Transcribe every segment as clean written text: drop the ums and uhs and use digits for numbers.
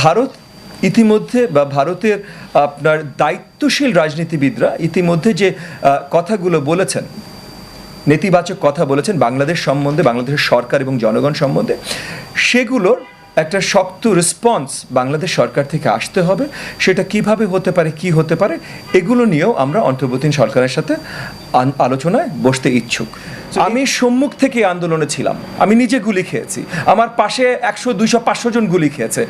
ভারত ইতিমধ্যে বা ভারতের আপনার দায়িত্বশীল রাজনীতিবিদরা ইতিমধ্যে যে কথাগুলো বলেছেন, নেতিবাচক কথা বলেছেন বাংলাদেশ সম্বন্ধে, বাংলাদেশের সরকার এবং জনগণ সম্বন্ধে, সেগুলোর একটা শক্ত রেসপন্স বাংলাদেশ সরকার থেকে আসতে হবে। সেটা কিভাবে হতে পারে, কি হতে পারে, এগুলো নিয়েও আমরা অন্তর্বর্তীকালীন সরকারের সাথে আলোচনায় বসতে ইচ্ছুক। আমি সম্মুখ থেকে আন্দোলনে ছিলাম, আমি নিজে গুলি খেয়েছি, আমার পাশে 100, 200, 500 জন গুলি খেয়েছে,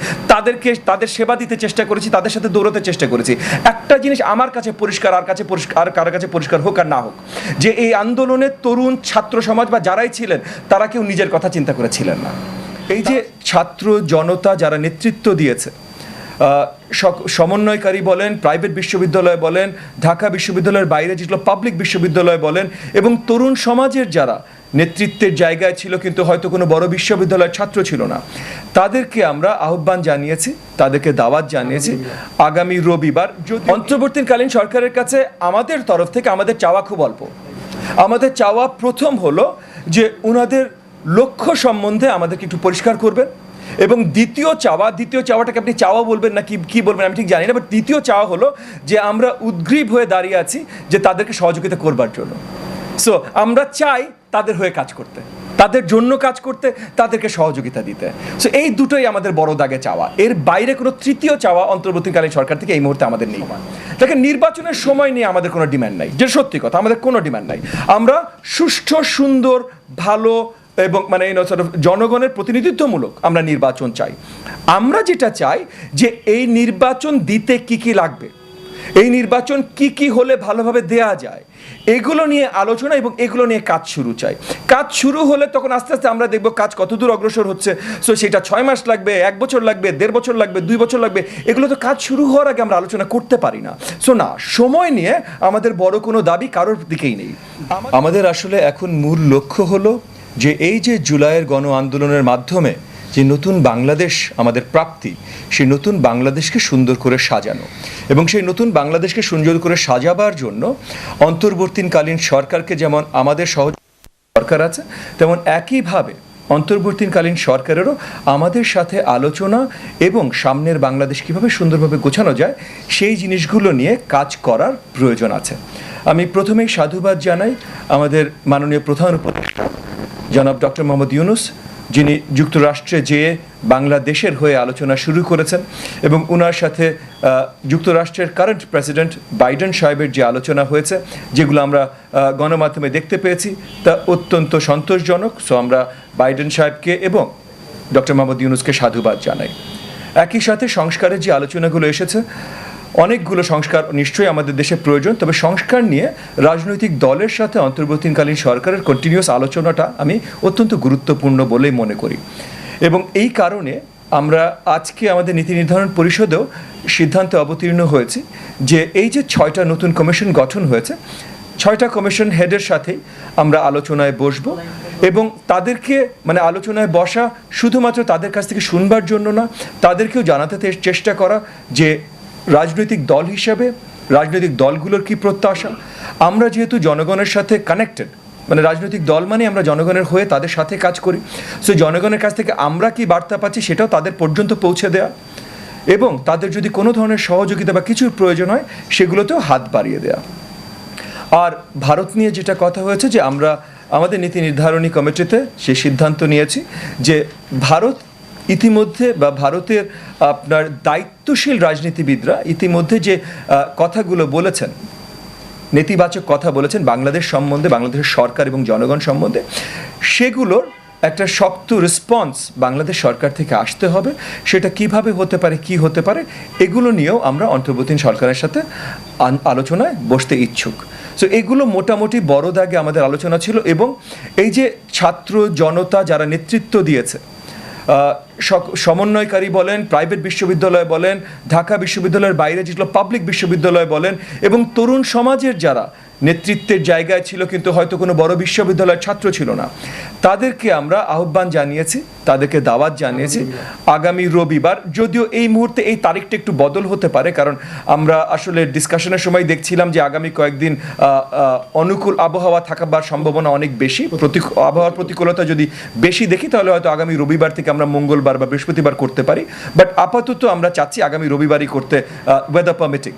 তাদের সেবা দিতে চেষ্টা করেছি, তাদের সাথে দৌড়াতে চেষ্টা করেছি। একটা জিনিস আমার কাছে পরিষ্কার, আর কারোর কাছে পরিষ্কার হোক আর না হোক, যে এই আন্দোলনে তরুণ ছাত্র সমাজ বা যারাই ছিলেন তারা কেউ নিজের কথা চিন্তা করেছিলেন না। এই যে ছাত্র জনতা যারা নেতৃত্ব দিয়েছে, সমন্বয়কারী বলেন, প্রাইভেট বিশ্ববিদ্যালয় বলেন, ঢাকা বিশ্ববিদ্যালয়ের বাইরে যেগুলো পাবলিক বিশ্ববিদ্যালয় বলেন, এবং তরুণ সমাজের যারা নেতৃত্বের জায়গায় ছিল কিন্তু হয়তো কোনো বড় বিশ্ববিদ্যালয়ের ছাত্র ছিল না, তাদেরকে আমরা আহ্বান জানিয়েছি, তাদেরকে দাওয়াত জানিয়েছি আগামী রবিবার। অন্তর্বর্তীকালীন সরকারের কাছে আমাদের তরফ থেকে আমাদের চাওয়া খুব অল্প। আমাদের চাওয়া প্রথম হলো যে ওনাদের লক্ষ্য সম্বন্ধে আমাদেরকে একটু পরিষ্কার করবেন, এবং দ্বিতীয় চাওয়াটাকে আপনি চাওয়া বলবেন না কি বলবেন আমি ঠিক জানি না, বাট দ্বিতীয় চাওয়া হলো যে আমরা উদ্গ্রীব হয়ে দাঁড়িয়ে আছি যে তাদেরকে সহযোগিতা করবার জন্য। সো আমরা চাই তাদের হয়ে কাজ করতে, তাদের জন্য কাজ করতে, তাদেরকে সহযোগিতা দিতে। সো এই দুটোই আমাদের বড় দাগে চাওয়া। এর বাইরে কোনো তৃতীয় চাওয়া অন্তর্বর্তীকালীন সরকার থেকে এই মুহূর্তে আমাদের নেই। দেখেন, নির্বাচনের সময় নিয়ে আমাদের কোনো ডিমান্ড নাই, যে সত্যি কথা, আমাদের কোনো ডিমান্ড নাই। আমরা সুষ্ঠু, সুন্দর, ভালো এবং মানে জনগণের প্রতিনিধিত্বমূলক আমরা নির্বাচন চাই। আমরা যেটা চাই যে এই নির্বাচন দিতে কি লাগবে, এই নির্বাচন কি হলে ভালোভাবে দেয়া যায়, এগুলো নিয়ে আলোচনা এবং এগুলো নিয়ে কাজ শুরু হলে তখন আস্তে আস্তে আমরা দেখব কাজ কতদূর অগ্রসর হচ্ছে। সো সেটা 6 মাস লাগবে, 1 বছর লাগবে, 1.5 বছর লাগবে, 2 বছর লাগবে, এগুলো তো কাজ শুরু হওয়ার আগে আমরা আলোচনা করতে পারি না। সো না, সময় নিয়ে আমাদের বড় কোনো দাবি কারোর দিকেই নেই। আমাদের আসলে এখন মূল লক্ষ্য হলো যে এই যে জুলাইয়ের গণ আন্দোলনের মাধ্যমে যে নতুন বাংলাদেশ আমাদের প্রাপ্তি, সেই নতুন বাংলাদেশকে সুন্দর করে সাজানো, এবং সেই নতুন বাংলাদেশকে সুন্দর করে সাজাবার জন্য অন্তর্বর্তীকালীন সরকারকে যেমন আমাদের সরকার আছে, তেমন একইভাবে অন্তর্বর্তীকালীন সরকারেরও আমাদের সাথে আলোচনা এবং সামনের বাংলাদেশ কীভাবে সুন্দরভাবে গোছানো যায় সেই জিনিসগুলো নিয়ে কাজ করার প্রয়োজন আছে। আমি প্রথমেই সাধুবাদ জানাই আমাদের মাননীয় প্রধান উপদেষ্টা জনাব ডক্টর মোহাম্মদ ইউনূস, যিনি যুক্তরাষ্ট্রে যেয়ে বাংলাদেশের হয়ে আলোচনা শুরু করেছেন, এবং ওনার সাথে যুক্তরাষ্ট্রের কারেন্ট প্রেসিডেন্ট বাইডেন সাহেবের যে আলোচনা হয়েছে, যেগুলো আমরা গণমাধ্যমে দেখতে পেয়েছি, তা অত্যন্ত সন্তোষজনক। সো আমরা বাইডেন সাহেবকে এবং ডক্টর মোহাম্মদ ইউনূসকে সাধুবাদ জানাই। একই সাথে সংস্কারের যে আলোচনাগুলো এসেছে, অনেকগুলো সংস্কার নিশ্চয়ই আমাদের দেশে প্রয়োজন, তবে সংস্কার নিয়ে রাজনৈতিক দলের সাথে অন্তর্বর্তীকালীন সরকারের কন্টিনিউয়াস আলোচনাটা আমি অত্যন্ত গুরুত্বপূর্ণ বলেই মনে করি। এবং এই কারণে আমরা আজকে আমাদের নীতি নির্ধারণ পরিষদেও সিদ্ধান্তে অবতীর্ণ হয়েছি যে এই যে 6টা নতুন কমিশন গঠন হয়েছে, 6টা কমিশন হেডের সাথেই আমরা আলোচনায় বসব, এবং তাদেরকে মানে আলোচনায় বসা শুধুমাত্র তাদের কাছ থেকে শুনবার জন্য না, তাদেরকেও জানাতে চেষ্টা করা যে রাজনৈতিক দল হিসাবে রাজনৈতিক দলগুলোর কি প্রত্যাশা। আমরা যেহেতু জনগণের সাথে কানেক্টেড, মানে রাজনৈতিক দল মানে আমরা জনগণের হয়ে তাদের সাথে কাজ করি, সো জনগণের কাছ থেকে আমরা কি বার্তা পাচ্ছি সেটাও তাদের পর্যন্ত পৌঁছে দেওয়া, এবং তাদের যদি কোনো ধরনের সহযোগিতা বা কিছুর প্রয়োজন হয় সেগুলোতেও হাত বাড়িয়ে দেওয়া। আর ভারত নিয়ে যেটা কথা হয়েছে, যে আমরা আমাদের নীতি নির্ধারণী কমিটিতে সে সিদ্ধান্ত নিয়েছি যে ভারত ইতিমধ্যে বা ভারতের আপনার দায়িত্বশীল রাজনীতিবিদরা ইতিমধ্যে যে কথাগুলো বলেছেন, নেতিবাচক কথা বলেছেন বাংলাদেশ সম্বন্ধে, বাংলাদেশের সরকার এবং জনগণ সম্বন্ধে, সেগুলোর একটা শক্ত রেসপন্স বাংলাদেশ সরকার থেকে আসতে হবে। সেটা কিভাবে হতে পারে, কি হতে পারে, এগুলো নিয়েও আমরা অন্তর্বর্তীকালীন সরকারের সাথে আলোচনায় বসতে ইচ্ছুক। সো এগুলো মোটামুটি বড় দাগে আমাদের আলোচনা ছিল। এবং এই যে ছাত্র জনতা যারা নেতৃত্ব দিয়েছে, সমন্বয়কারী বলেন, প্রাইভেট বিশ্ববিদ্যালয় বলেন, ঢাকা বিশ্ববিদ্যালয়ের বাইরে যেগুলো পাবলিক বিশ্ববিদ্যালয় বলেন, এবং তরুণ সমাজের যারা নেতৃত্বের জায়গায় ছিল কিন্তু হয়তো কোনো বড় বিশ্ববিদ্যালয়ের ছাত্র ছিল না, তাদেরকে আমরা আহ্বান জানিয়েছি, তাদেরকে দাওয়াত জানিয়েছি আগামী রবিবার। যদিও এই মুহূর্তে এই তারিখটা একটু বদল হতে পারে, কারণ আমরা আসলে ডিসকাশনের সময় দেখছিলাম যে আগামী কয়েকদিন অনুকূল আবহাওয়া থাকার সম্ভাবনা অনেক বেশি। আবহাওয়ার প্রতিকূলতা যদি বেশি দেখি তাহলে হয়তো আগামী রবিবার থেকে আমরা মঙ্গলবার বা বৃহস্পতিবার করতে পারি, বাট আপাতত আমরা চাচ্ছি আগামী রবিবারই করতে, ওয়েদার পারমিটিং।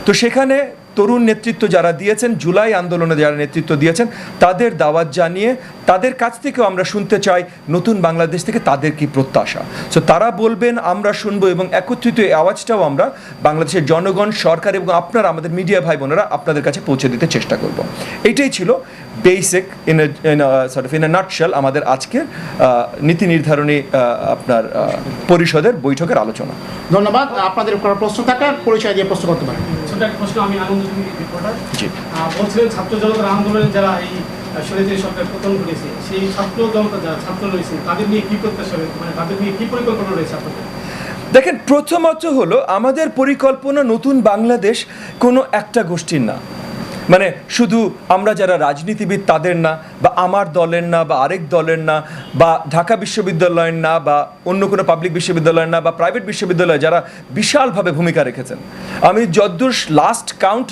তো সেখানে তরুণ নেতৃত্ব যারা দিয়েছেন, জুলাই আন্দোলনে যারা নেতৃত্ব দিয়েছেন, তাদের দাওয়াত জানিয়ে তাদের কাছ থেকেও আমরা শুনতে চাই নতুন বাংলাদেশ থেকে তাদের কি প্রত্যাশা। সো তারা বলবেন, আমরা শুনবো, এবং একত্রিত এই আওয়াজটাও আমরা বাংলাদেশের জনগণ, সরকার এবং আপনারা, আমাদের মিডিয়া ভাই বোনেরা, আপনাদের কাছে পৌঁছে দিতে চেষ্টা করব। এইটাই ছিল বেসিক ইন এ নাটশেল আমাদের আজকের নীতি নির্ধারণী আপনার পরিষদের বৈঠকের আলোচনা। ধন্যবাদ। আপনাদের প্রশ্ন থাকলে পরিচয় দিয়ে প্রশ্ন করতে পারেন। ছোট একটা প্রশ্ন, আমি আনন্দ রিপোর্টার। জি, বলছিলেন ছাত্র জনতার আন্দোলনে যারা এই স্বৈরাচারী সরকার পতন ঘটেছে, সেই ছাত্র জনতা যারা ছাত্র রয়েছে তাদের নিয়ে কি প্রত্যাশা, মানে তাদের নিয়ে কি পরিকল্পনা রয়েছে আপনাদের? দেখেন, প্রথমত হলো আমাদের পরিকল্পনা নতুন বাংলাদেশ কোনো একটা গোষ্ঠীর না, মানে শুধু আমরা যারা রাজনীতিবিদ তাদের না, বা আমার দলের না, বা আরেক দলের না, বা ঢাকা বিশ্ববিদ্যালয়ের না, বা অন্য কোনো পাবলিক বিশ্ববিদ্যালয়ের না, বা প্রাইভেট বিশ্ববিদ্যালয় যারা বিশালভাবে ভূমিকা রেখেছেন। আমি যতদূর লাস্ট কাউন্ট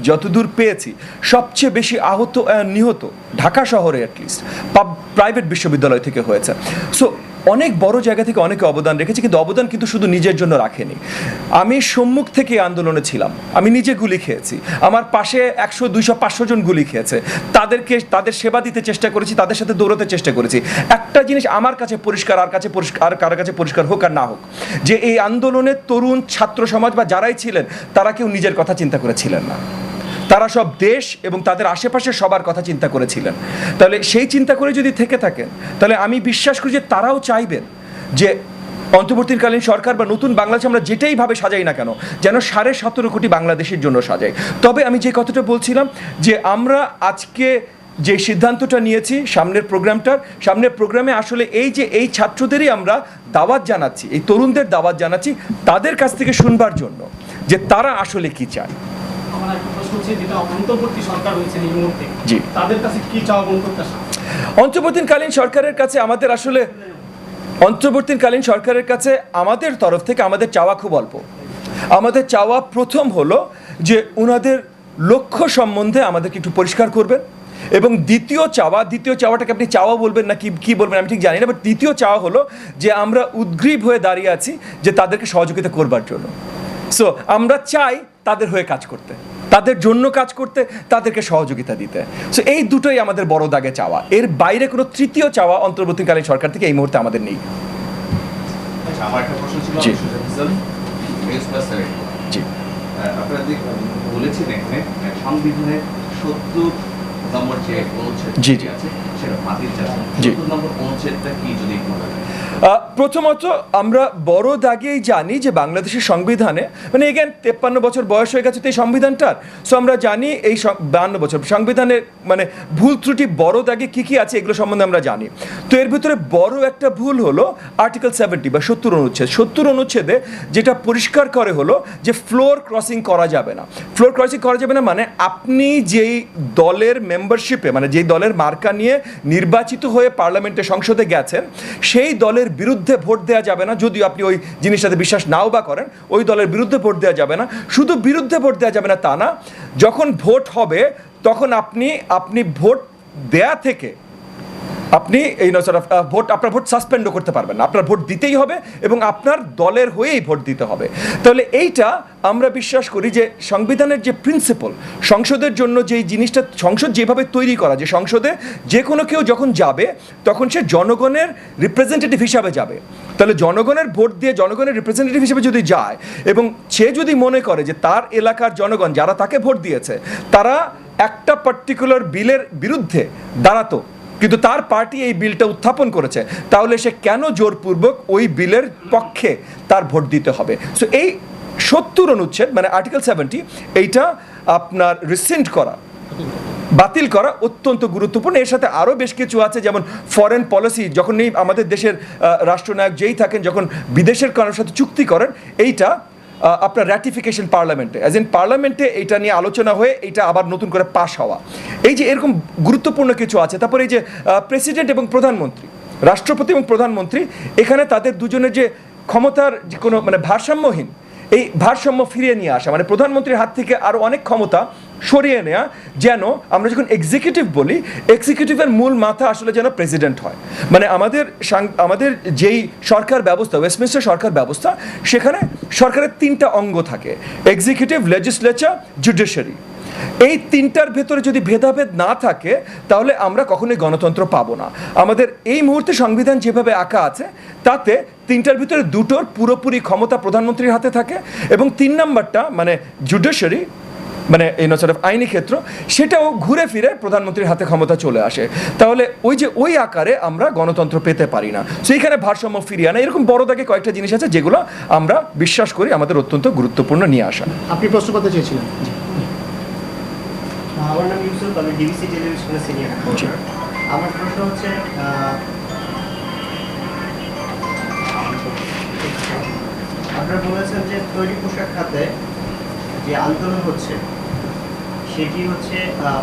যতদূর পেয়েছি, সবচেয়ে বেশি আহত নিহত ঢাকা শহরে অ্যাটলিস্ট প্রাইভেট বিশ্ববিদ্যালয় থেকে হয়েছে। সো অনেক বড় জায়গা থেকে অনেকে অবদান রেখেছে, কিন্তু অবদান কিন্তু শুধু নিজের জন্য রাখেনি। আমি সম্মুখ থেকে আন্দোলনে ছিলাম, আমি নিজে গুলি খেয়েছি, আমার পাশে 100, 200, 500 জন গুলি খেয়েছে, তাদের সেবা দিতে চেষ্টা করেছি, তাদের সাথে দৌড়াতে চেষ্টা করেছি। একটা জিনিস আমার কাছে পরিষ্কার, আর কার কাছে পরিষ্কার হোক আর না হোক, যে এই আন্দোলনের তরুণ ছাত্র সমাজ বা যারাই ছিলেন, তারা কেউ নিজের কথা চিন্তা করেছিলেন না, তারা সব দেশ এবং তাদের আশেপাশে সবার কথা চিন্তা করেছিলেন। তাহলে সেই চিন্তা করে যদি থেকে থাকেন, তাহলে আমি বিশ্বাস করি যে তারাও চাইবেন যে অন্তর্বর্তীকালীন সরকার বা নতুন বাংলাদেশ আমরা যেটাই ভাবে সাজাই না কেন, যেন 17.5 কোটি বাংলাদেশের জন্য সাজাই। তবে আমি যে কথাটা বলছিলাম, যে আমরা আজকে যে সিদ্ধান্তটা নিয়েছি সামনের প্রোগ্রামে আসলে এই ছাত্রদেরই আমরা দাওয়াত জানাচ্ছি, এই তরুণদের দাওয়াত জানাচ্ছি তাদের কাছ থেকে শুনবার জন্য যে তারা আসলে কি চায়। আমার একটা প্রশ্ন হচ্ছে, যেটা অন্তর্বর্তী সরকার রয়েছে এই মুহূর্তে, জি, তাদের কাছে কি চাওয়া এবং প্রত্যাশা? অন্তর্বর্তীকালীন সরকারের কাছে আমাদের তরফ থেকে আমাদের চাওয়া খুব অল্প। আমাদের চাওয়া প্রথম হলো যে ওনাদের লক্ষ্য সম্বন্ধে আমাদেরকে একটু পরিষ্কার করবেন, এবং দ্বিতীয় চাওয়াটাকে আপনি চাওয়া বলবেন না কি বলবেন আমি ঠিক জানি না, বাট দ্বিতীয় চাওয়া হলো যে আমরা উদ্গ্রীব হয়ে দাঁড়িয়ে আছি যে তাদেরকে সহযোগিতা করবার জন্য। সো আমরা চাই তাদের হয়ে কাজ করতে, তাদের জন্য কাজ করতে, তাদেরকে সহযোগিতা দিতে। সো এই দুটোই আমাদের বড় দাগে চাওয়া, এর বাইরে কোনো তৃতীয় চাওয়া অন্তর্বর্তীকালীন সরকার থেকে এই মুহূর্তে আমাদের নেই। আমার একটা প্রশ্ন ছিল, জি, জি, আপনারা বলেছেন এখানে সংবিধানের 70 নম্বর যে অনুচ্ছেদ আছে সেটা বাতিল চাচ্ছেন, 70 নম্বর অনুচ্ছেদটা কি যদি একটু বলেন? প্রথমত আমরা বড় দাগেই জানি যে বাংলাদেশের সংবিধানে, মানে এগেন 53 বছর বয়স হয়ে গেছে তো এই সংবিধানটার, সো আমরা জানি এই 52 বছর সংবিধানের মানে ভুল ত্রুটি বড় দাগে কি আছে এগুলো সম্বন্ধে আমরা জানি। তো এর ভিতরে বড় একটা ভুল হলো আর্টিকেল 70 বা 70 অনুচ্ছেদে যেটা পরিষ্কার করে হলো যে ফ্লোর ক্রসিং করা যাবে না, মানে আপনি যেই দলের মেম্বারশিপে, মানে যেই দলের মার্কা নিয়ে নির্বাচিত হয়ে পার্লামেন্টে সংসদে গেছেন, সেই দলের বিরুদ্ধে ভোট দেওয়া যাবে না। যদিও আপনি ওই জিনিসটাতে বিশ্বাস নাও বা করেন, ওই দলের বিরুদ্ধে ভোট দেওয়া যাবে না। শুধু বিরুদ্ধে ভোট দেওয়া যাবে না তা না, যখন ভোট হবে তখন আপনি ভোট দেয়া থেকে আপনি আপনার ভোট সাসপেন্ডও করতে পারবেন না, আপনার ভোট দিতেই হবে এবং আপনার দলের হয়েই ভোট দিতে হবে। তাহলে এইটা আমরা বিশ্বাস করি যে সংবিধানের যে প্রিন্সিপাল, সংসদের জন্য যেই জিনিসটা, সংসদ যেভাবে তৈরি করা, যে সংসদে যে কোনো কেউ যখন যাবে তখন সে জনগণের রিপ্রেজেন্টেটিভ হিসাবে যাবে। তাহলে জনগণের ভোট দিয়ে জনগণের রিপ্রেজেন্টেটিভ হিসেবে যদি যায় এবং সে যদি মনে করে যে তার এলাকার জনগণ যারা তাকে ভোট দিয়েছে তারা একটা পার্টিকুলার বিলের বিরুদ্ধে দাঁড়াতো, কিন্তু তার পার্টি এই বিলটা উত্থাপন করেছে, তাহলে সে কেন জোরপূর্বক ওই বিলের পক্ষে তার ভোট দিতে হবে? সো এই 70 অনুচ্ছেদ মানে আর্টিকেল 70 এইটা আপনার বাতিল করা অত্যন্ত গুরুত্বপূর্ণ। এর সাথে আরও বেশ কিছু আছে, যেমন ফরেন পলিসি, যখনই আমাদের দেশের রাষ্ট্রনায়ক যেই থাকেন যখন বিদেশের কারোর সাথে চুক্তি করেন, এইটা আপনার র্যাটিফিকেশন পার্লামেন্টে, অ্যাজ ইন পার্লামেন্টে এটা নিয়ে আলোচনা হয়ে এটা আবার নতুন করে পাশ হওয়া, এই যে এরকম গুরুত্বপূর্ণ কিছু আছে। তারপরে এই যে প্রেসিডেন্ট এবং প্রধানমন্ত্রী, রাষ্ট্রপতি এবং প্রধানমন্ত্রী, এখানে তাদের দুজনের যে ক্ষমতার যে কোনো মানে ভারসাম্যহীন, এই ভারসাম্য ফিরিয়ে নিয়ে আসা, মানে প্রধানমন্ত্রীর হাত থেকে আরও অনেক ক্ষমতা সরিয়ে নেওয়া, যেন আমরা যখন এক্সিকিউটিভ বলি, এক্সিকিউটিভের মূল মাথা আসলে যেন প্রেসিডেন্ট হয়। মানে আমাদের যেই সরকার ব্যবস্থা, ওয়েস্টমিনিস্টার সরকার ব্যবস্থা, সেখানে সরকারের 3টা অঙ্গ থাকে, এক্সিকিউটিভ, লেজিসলেচার, জুডিশিয়ারি। এই 3টার ভেতরে যদি ভেদাভেদ না থাকে তাহলে আমরা কখনোই গণতন্ত্র পাবো না। আমাদের এই মুহূর্তে সংবিধান যেভাবে আঁকা আছে তাতে 3টার ভিতরে 2টোর পুরোপুরি ক্ষমতা প্রধানমন্ত্রীর হাতে থাকে, এবং 3 নাম্বারটা মানে জুডিশিয়ারি, মানে এই সর্ট অফ আইনি ক্ষেত্র, সেটাও ঘুরে ফিরে প্রধানমন্ত্রীর হাতে ক্ষমতা চলে আসে। তাহলে ওই আকারে আমরা গণতন্ত্র পেতে পারি না। সো এইখানে ভারসাম্য ফিরিয়ে আনা, এরকম বড় দাগে কয়েকটা জিনিস আছে যেগুলো আমরা বিশ্বাস করি আমাদের অত্যন্ত গুরুত্বপূর্ণ নিয়ে আসা। আপনি প্রশ্ন করতে চেয়েছিলেন? আমার নাম ইউসুফ, আমি ডিবিসি টেলিভিশনের সিনিয়র রিপোর্টার। আমার প্রশ্ন হচ্ছে, আপনারা বলেছেন যে তৈরি পোশাক খাতে যে আন্দোলন হচ্ছে সেটি হচ্ছে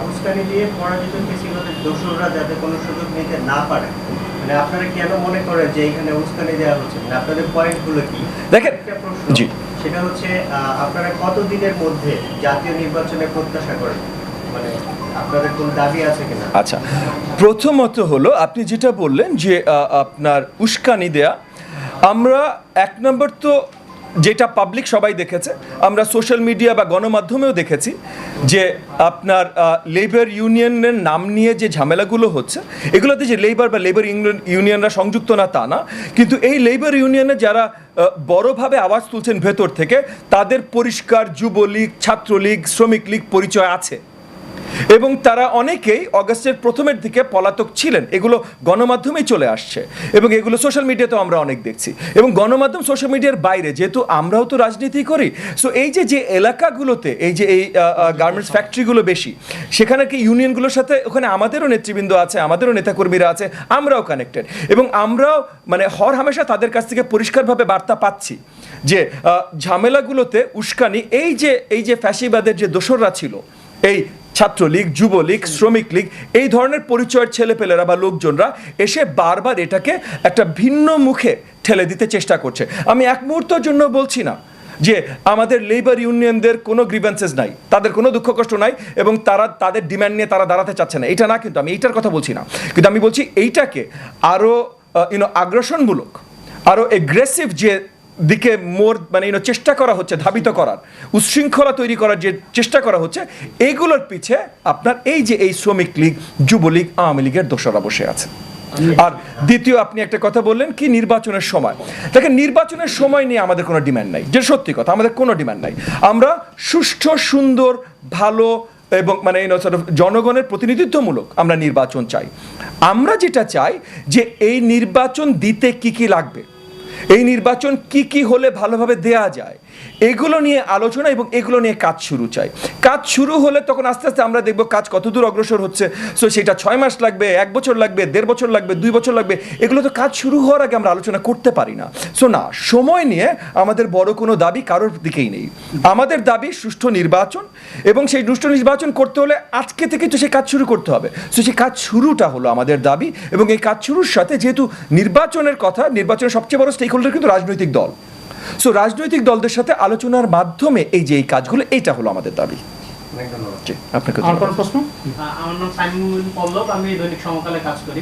উস্কানি দিয়ে পরাজিত কৃষিগতের দোসররা যাতে কোনো সুযোগ নিতে না পারে। মানে আপনারা কেন মনে করেন যে এখানে উস্কানি দেওয়া হচ্ছে? মানে আপনাদের পয়েন্টগুলো কি? দেখেন, একটা প্রশ্ন, জি, সেটা হচ্ছে আপনারা কত দিনের মধ্যে জাতীয় নির্বাচনে প্রত্যাশা করেন? মানে আপনাদের কোন দাবি আছে কিনা? আচ্ছা, প্রথমত হলো আপনি যেটা বললেন যে আপনার উস্কানি দেয়া, আমরা 1 নম্বর তো যেটা পাবলিক সবাই দেখেছে, আমরা সোশ্যাল মিডিয়া বা গণমাধ্যমেও দেখেছি যে আপনার লেবার ইউনিয়নের নাম নিয়ে যে ঝামেলাগুলো হচ্ছে, এগুলোতে যে লেবার বা লেবার ইউনিয়নরা সংযুক্ত না তা না, কিন্তু এই লেবার ইউনিয়নে যারা বড়ভাবে আওয়াজ তুলছেন ভেতর থেকে, তাদের পরিষ্কার যুবলীগ, ছাত্রলীগ, শ্রমিক লীগ পরিচয় আছে, এবং তারা অনেকেই অগাস্টের প্রথমের দিকে পলাতক ছিলেন। এগুলো গণমাধ্যমেই চলে আসছে, এবং এগুলো সোশ্যাল মিডিয়াতেও আমরা অনেক দেখছি, এবং গণমাধ্যম সোশ্যাল মিডিয়ার বাইরে, যেহেতু আমরাও তো রাজনীতি করি, সো এই যে এলাকাগুলোতে এই যে এই গার্মেন্টস ফ্যাক্টরিগুলো বেশি, সেখানে কি ইউনিয়নগুলোর সাথে ওখানে আমাদেরও নেতৃবৃন্দ আছে, আমাদেরও নেতাকর্মীরা আছে, আমরাও কানেক্টেড, এবং আমরাও মানে হর হামেশা তাদের কাছ থেকে পরিষ্কারভাবে বার্তা পাচ্ছি যে ঝামেলাগুলোতে উস্কানি, এই যে ফ্যাসিবাদের যে দোসররা ছিল, এই ছাত্রলীগ, যুবলীগ, শ্রমিক লীগ, এই ধরনের পরিচয়ের ছেলেপেলেরা বা লোকজনরা এসে বারবার এটাকে একটা ভিন্ন মুখে ঠেলে দিতে চেষ্টা করছে। আমি এক মুহূর্তের জন্য বলছি না যে আমাদের লেবার ইউনিয়নদের কোনো গ্রিভেন্সেস নাই, তাদের কোনো দুঃখ কষ্ট নাই, এবং তাদের ডিম্যান্ড নিয়ে তারা দাঁড়াতে চাচ্ছে না, এটা না, কিন্তু আমি এইটার কথা বলছি না, কিন্তু আমি বলছি এইটাকে আরও আগ্রাসনমূলক, আরও এগ্রেসিভ যে দিকে মানে চেষ্টা করা হচ্ছে ধাবিত করার, উচ্ছৃঙ্খলা তৈরি করার যে চেষ্টা করা হচ্ছে, এইগুলোর পিছে আপনার এই শ্রমিক লীগ, যুবলীগ, আওয়ামী লীগের দোসররা বসে আছে। আর দ্বিতীয়, আপনি একটা কথা বললেন কি নির্বাচনের সময়, দেখেন নির্বাচনের সময় নিয়ে আমাদের কোনো ডিমান্ড নাই, যে সত্যি কথা, আমাদের কোনো ডিমান্ড নাই। আমরা সুষ্ঠু, সুন্দর, ভালো এবং মানে জনগণের প্রতিনিধিত্বমূলক আমরা নির্বাচন চাই। আমরা যেটা চাই যে এই নির্বাচন দিতে কি লাগবে, এই নির্বাচন কি হলে ভালোভাবে দেয়া যায়, এগুলো নিয়ে আলোচনা এবং এগুলো নিয়ে কাজ শুরু চাই। কাজ শুরু হলে তখন আস্তে আস্তে আমরা দেখব কাজ কতদূর অগ্রসর হচ্ছে। সো সেটা 6 মাস লাগবে, 1 বছর লাগবে, 1.5 বছর লাগবে, 2 বছর লাগবে, এগুলো তো কাজ শুরু হওয়ার আগে আমরা আলোচনা করতে পারি না। সো না, সময় নিয়ে আমাদের বড় কোনো দাবি কারোর দিকেই নেই। আমাদের দাবি সুষ্ঠু নির্বাচন, এবং সেই সুষ্ঠু নির্বাচন করতে হলে আজকে থেকেই তো সেই কাজ শুরু করতে হবে। সো সেই কাজ শুরুটা হলো আমাদের দাবি, এবং এই কাজ শুরুর সাথে যেহেতু নির্বাচনের কথা, নির্বাচনের সবচেয়ে বড় স্টেক হোল্ডার কিন্তু রাজনৈতিক দল, সো রাজনৈতিক দলদের সাথে আলোচনার মাধ্যমে এই কাজগুলো, এইটা হলো আমাদের দাবি। জি, আপনাকে আর কোন প্রশ্ন? আমার নাম সাইমুল পল্লব, আমি দৈনিক সমকালে কাজ করি।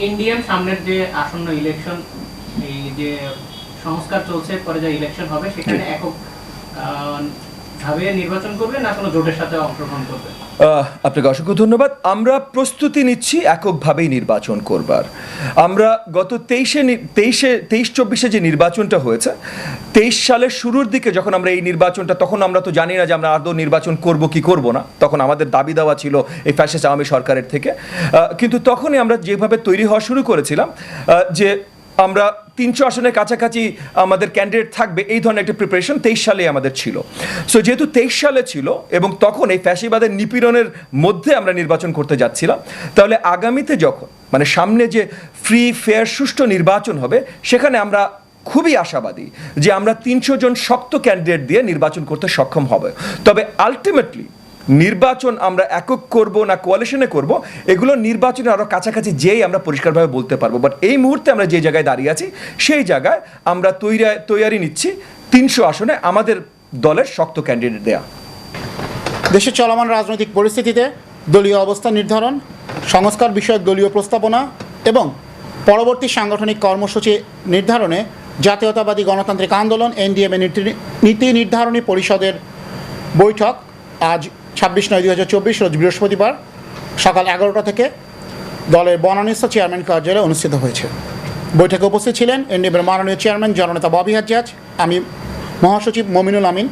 ইন্ডিয়ান সামনের যে আসন্ন ইলেকশন, এই যে সংস্কার চলছে, পরে যে ইলেকশন হবে, সেখানে একক ভাবে নির্বাচন করবে না কোনো জোটের সাথে অংশগ্রহণ করবে? আপনাকে অসংখ্য ধন্যবাদ। আমরা প্রস্তুতি নিচ্ছি এককভাবেই নির্বাচন করবার। আমরা গত 23-24 যে নির্বাচনটা হয়েছে, 23 সালের শুরুর দিকে যখন আমরা এই নির্বাচনটা, তখন আমরা তো জানি না যে আমরা আদৌ নির্বাচন করব কি করব না, তখন আমাদের দাবি দেওয়া ছিল এই ফ্যাসিস্ট আওয়ামী সরকারের থেকে, কিন্তু তখনই আমরা যেভাবে তৈরি হওয়া শুরু করেছিলাম যে আমরা 300 আসনের কাছাকাছি আমাদের ক্যান্ডিডেট থাকবে, এই ধরনের একটা প্রিপারেশন 23 সালে আমাদের ছিল। সো যেহেতু 23 সালে ছিল এবং তখন এই ফ্যাসিবাদের নিপীড়নের মধ্যে আমরা নির্বাচন করতে যাচ্ছিলাম, তাহলে আগামীতে যখন মানে সামনে যে ফ্রি, ফেয়ার, সুষ্ঠু নির্বাচন হবে, সেখানে আমরা খুবই আশাবাদী যে আমরা 300 জন শক্ত ক্যান্ডিডেট দিয়ে নির্বাচন করতে সক্ষম হবে। তবে আলটিমেটলি নির্বাচন আমরা একক করব না কোয়ালিশনে করব, এগুলো নির্বাচনে আরও কাছাকাছি যেই আমরা পরিষ্কারভাবে বলতে পারবো। বাট এই মুহূর্তে আমরা যে জায়গায় দাঁড়িয়ে আছি সেই জায়গায় আমরা তৈয়ারি নিচ্ছি 300 আসনে আমাদের দলের শক্ত ক্যান্ডিডেট দেয়া। দেশের চলমান রাজনৈতিক পরিস্থিতিতে দলীয় অবস্থান নির্ধারণ, সংস্কার বিষয়ক দলীয় প্রস্তাবনা এবং পরবর্তী সাংগঠনিক কর্মসূচি নির্ধারণে জাতীয়তাবাদী গণতান্ত্রিক আন্দোলন এনডিএম নীতি নির্ধারণী পরিষদের বৈঠক আজ 26/9/2024 রোজ বৃহস্পতিবার সকাল 11টা থেকে দলের বনানীস্থ চেয়ারম্যান কার্যালয়ে অনুষ্ঠিত হয়েছে। বৈঠকে উপস্থিত ছিলেন এনডিএমের মাননীয় চেয়ারম্যান জননেতা ববি হাজ্জাজ, আমি মহাসচিব মমিনুল আমিন,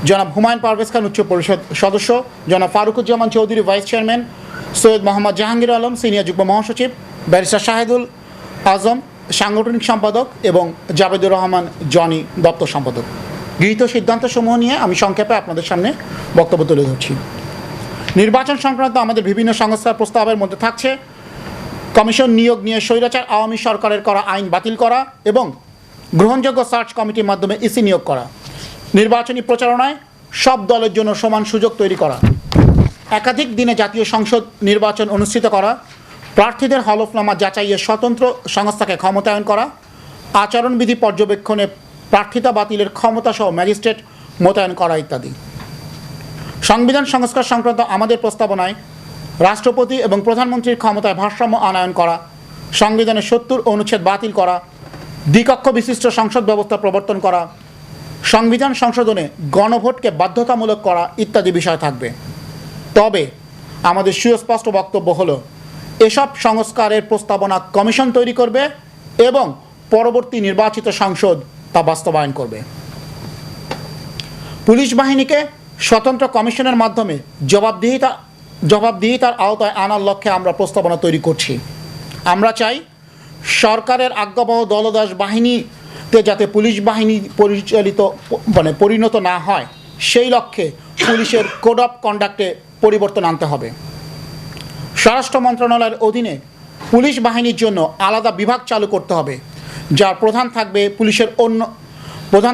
জনাব হুমায়ুন পারভেজ খান উচ্চ পরিষদ সদস্য, জনাব Faruquzzaman Chowdhury vice chairman, Syed Mohammad Jahangir Alam senior যুগ্ম মহাসচিব, ব্যারিস্টার শাহেদুল আজম সাংগঠনিক সম্পাদক এবং জাবেদুর রহমান জনি দপ্তর সম্পাদক। গৃহীত সিদ্ধান্তসমূহ নিয়ে আমি সংক্ষেপে আপনাদের সামনে বক্তব্য তুলে ধরছি। নির্বাচন সংক্রান্ত আমাদের বিভিন্ন সংস্থার প্রস্তাবের মধ্যে থাকছে কমিশন নিয়োগ নিয়ে স্বৈরাচার আওয়ামী সরকারের করা আইন বাতিল করা এবং গ্রহণযোগ্য সার্চ কমিটির মাধ্যমে ইসি নিয়োগ করা, নির্বাচনী প্রচারণায় সব দলের জন্য সমান সুযোগ তৈরি করা, একাধিক দিনে জাতীয় সংসদ নির্বাচন অনুষ্ঠিত করা, প্রার্থীদের হলফনামা যাচাইয়ের স্বতন্ত্র সংস্থাকে ক্ষমতায়ন করা, আচরণবিধি পর্যবেক্ষণে প্রার্থিতা বাতিলের ক্ষমতাসহ ম্যাজিস্ট্রেট মোতায়েন করা ইত্যাদি। সংবিধান সংস্কার সংক্রান্ত আমাদের প্রস্তাবনায় রাষ্ট্রপতি এবং প্রধানমন্ত্রীর ক্ষমতায় ভারসাম্য আনয়ন করা, সংবিধানের 70 অনুচ্ছেদ বাতিল করা, দ্বিকক্ষ বিশিষ্ট সংসদ ব্যবস্থা প্রবর্তন করা, সংবিধান সংশোধনে গণভোটকে বাধ্যতামূলক করা ইত্যাদি বিষয় থাকবে। তবে আমাদের সুস্পষ্ট বক্তব্য হলো এসব সংস্কারের প্রস্তাবনা কমিশন তৈরি করবে এবং পরবর্তী নির্বাচিত সংসদ তা বাস্তবায়ন করবে। পুলিশ বাহিনীকে স্বতন্ত্র কমিশনের মাধ্যমে জবাবদিহিতার আওতায় আনার লক্ষ্যে আমরা প্রস্তাবনা তৈরি করছি। আমরা চাই সরকারের আজ্ঞাবহ দলদাস বাহিনীতে যাতে পুলিশ বাহিনী পরিণত না হয়, সেই লক্ষ্যে পুলিশের কোড অফ কন্ডাক্টে পরিবর্তন আনতে হবে। স্বরাষ্ট্র মন্ত্রণালয়ের অধীনে পুলিশ বাহিনীর জন্য আলাদা বিভাগ চালু করতে হবে, যার প্রধান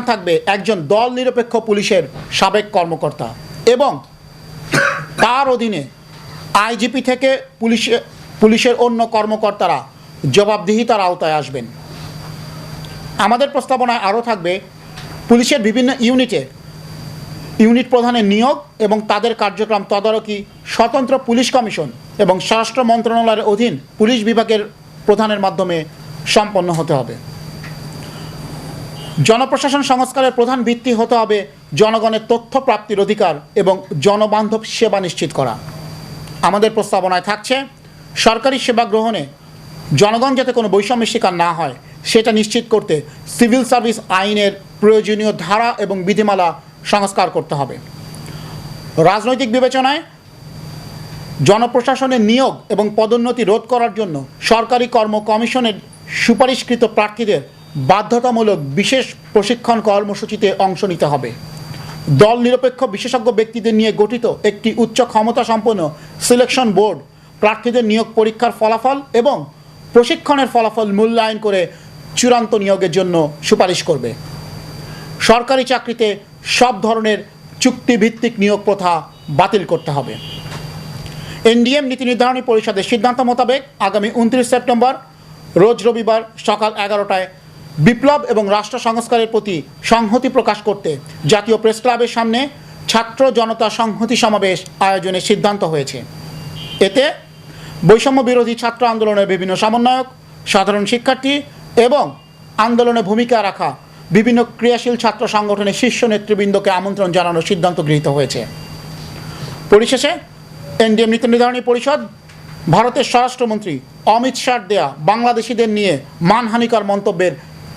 থাকবে একজন দল নিরপেক্ষ পুলিশের সাবেক কর্মকর্তা এবং তার অধীনে আইজিপি থেকে পুলিশের অন্য কর্মকর্তারা জবাবদিহিতার আওতায় আসবেন। আমাদের প্রস্তাবনায় আরও থাকবে পুলিশের বিভিন্ন ইউনিট প্রধানের নিয়োগ এবং তাদের কার্যক্রম তদারকি স্বতন্ত্র পুলিশ কমিশন এবং স্বরাষ্ট্র মন্ত্রণালয়ের অধীন পুলিশ বিভাগের প্রধানের মাধ্যমে সম্পন্ন হতে হবে। জনপ্রশাসন সংস্কারের প্রধান ভিত্তি হতে হবে জনগণের তথ্য প্রাপ্তির অধিকার এবং জনবান্ধব সেবা নিশ্চিত করা। আমাদের প্রস্তাবনায় থাকছে সরকারি সেবা গ্রহণে জনগণ যাতে কোনো বৈষম্যের শিকার না হয় সেটা নিশ্চিত করতে সিভিল সার্ভিস আইনের প্রয়োজনীয় ধারা এবং বিধিমালা সংস্কার করতে হবে। রাজনৈতিক বিবেচনায় জনপ্রশাসনের নিয়োগ এবং পদোন্নতি রোধ করার জন্য সরকারি কর্ম কমিশনের সুপারিশকৃত প্রার্থীদের বাধ্যতামূলক বিশেষ প্রশিক্ষণ কর্মসূচিতে অংশ নিতে হবে। দল নিরপেক্ষ বিশেষজ্ঞ ব্যক্তিদের নিয়ে গঠিত একটি উচ্চ ক্ষমতা সম্পন্ন সিলেকশন বোর্ড প্রার্থীদের নিয়োগ পরীক্ষার ফলাফল এবং প্রশিক্ষণের ফলাফল মূল্যায়ন করে চূড়ান্ত নিয়োগের জন্য সুপারিশ করবে। সরকারি চাকরিতে সব ধরনের চুক্তিভিত্তিক নিয়োগ প্রথা বাতিল করতে হবে। এনডিএম নীতি নির্ধারণী পরিষদের সিদ্ধান্ত মোতাবেক আগামী 29 সেপ্টেম্বর রোজ রবিবার সকাল 11টায় বিপ্লব এবং রাষ্ট্র সংস্কারের প্রতি সংহতি প্রকাশ করতে জাতীয় প্রেস ক্লাবের সামনে ছাত্র জনতা সংহতি সমাবেশ আয়োজনের সিদ্ধান্ত হয়েছে। এতে বৈষম্য বিরোধী ছাত্র আন্দোলনের বিভিন্ন সমন্বয়ক, সাধারণ শিক্ষার্থী এবং আন্দোলনে ভূমিকা রাখা বিভিন্ন ক্রিয়াশীল ছাত্র সংগঠনের শীর্ষ নেতৃবৃন্দকে আমন্ত্রণ জানানোর সিদ্ধান্ত গৃহীত হয়েছে। পরিশেষে এনডিএম নীতি নির্ধারণী পরিষদ ভারতের স্বরাষ্ট্রমন্ত্রী অমিত শাহর দেয়া বাংলাদেশিদের নিয়ে মানহানিকর মন্তব্যের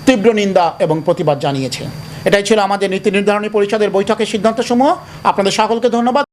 তীব্র নিন্দা এবং প্রতিবাদ জানিয়েছে। এটাই ছিল আমাদের নীতি নির্ধারণী পরিষদের বৈঠকের সিদ্ধান্তসমূহ। আপনাদের সকলকে ধন্যবাদ।